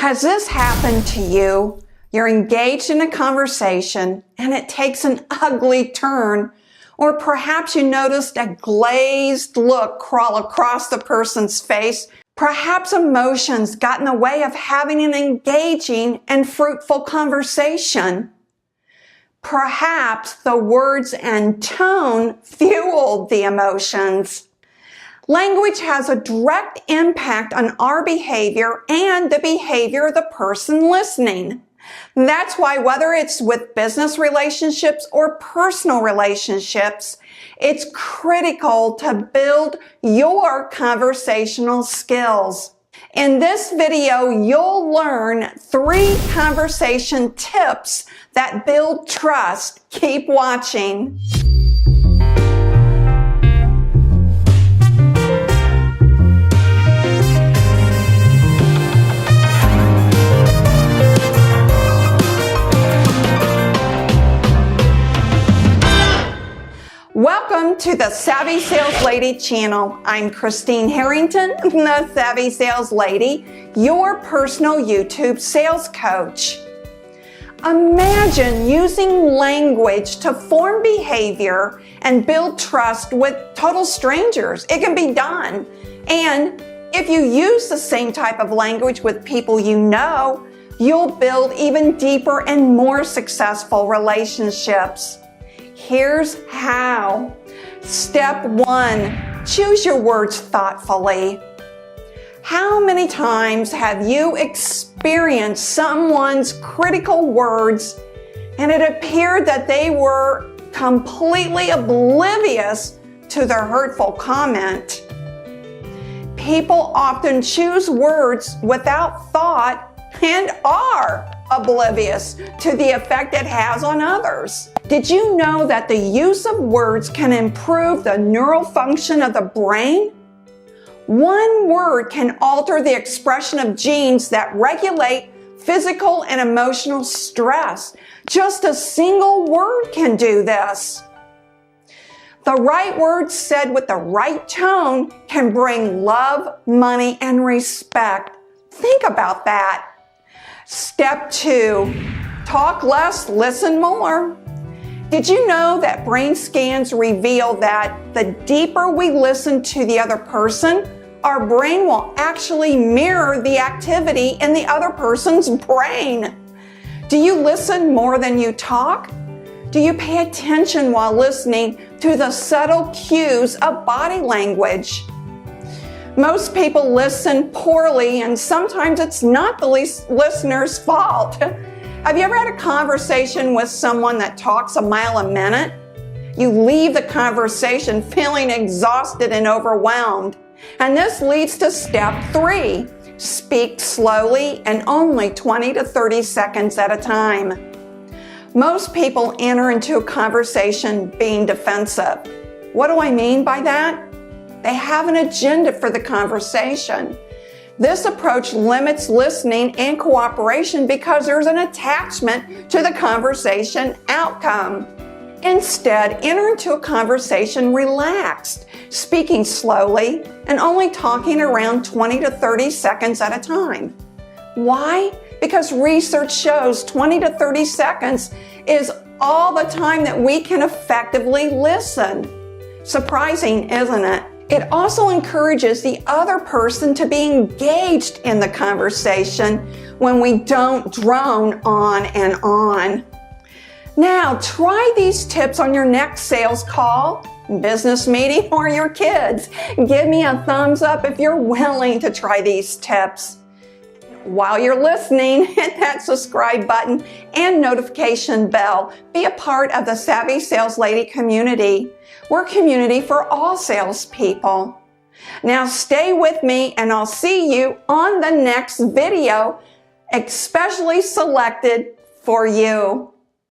Has this happened to you? You're engaged in a conversation and it takes an ugly turn, or perhaps you noticed a glazed look crawl across the person's face. Perhaps emotions got in the way of having an engaging and fruitful conversation. Perhaps the words and tone fueled the emotions. Language has a direct impact on our behavior and the behavior of the person listening. That's why whether it's with business relationships or personal relationships, it's critical to build your conversational skills. In this video, you'll learn 3 conversation tips that build trust. Keep watching. Welcome to the Savvy Sales Lady channel. I'm Christine Harrington, the Savvy Sales Lady, your personal YouTube sales coach. Imagine using language to form behavior and build trust with total strangers. It can be done. And if you use the same type of language with people you know, you'll build even deeper and more successful relationships. Here's how. Step 1, choose your words thoughtfully. How many times have you experienced someone's critical words and it appeared that they were completely oblivious to their hurtful comment? People often choose words without thought and are oblivious to the effect it has on others. Did you know that the use of words can improve the neural function of the brain? One word can alter the expression of genes that regulate physical and emotional stress. Just a single word can do this. The right words said with the right tone can bring love, money, and respect. Think about that. Step 2, talk less, listen more. Did you know that brain scans reveal that the deeper we listen to the other person, our brain will actually mirror the activity in the other person's brain? Do you listen more than you talk? Do you pay attention while listening to the subtle cues of body language? Most people listen poorly, and sometimes it's not the listener's fault. Have you ever had a conversation with someone that talks a mile a minute? You leave the conversation feeling exhausted and overwhelmed. And this leads to step 3. Speak slowly and only 20 to 30 seconds at a time. Most people enter into a conversation being defensive. What do I mean by that? They have an agenda for the conversation. This approach limits listening and cooperation because there's an attachment to the conversation outcome. Instead, enter into a conversation relaxed, speaking slowly and only talking around 20 to 30 seconds at a time. Why? Because research shows 20 to 30 seconds is all the time that we can effectively listen. Surprising, isn't it? It also encourages the other person to be engaged in the conversation when we don't drone on and on. Now, try these tips on your next sales call, business meeting, or your kids. Give me a thumbs up if you're willing to try these tips. While you're listening, hit that subscribe button and notification bell. Be a part of the Savvy Sales Lady community. We're a community for all salespeople. Now stay with me and I'll see you on the next video, especially selected for you.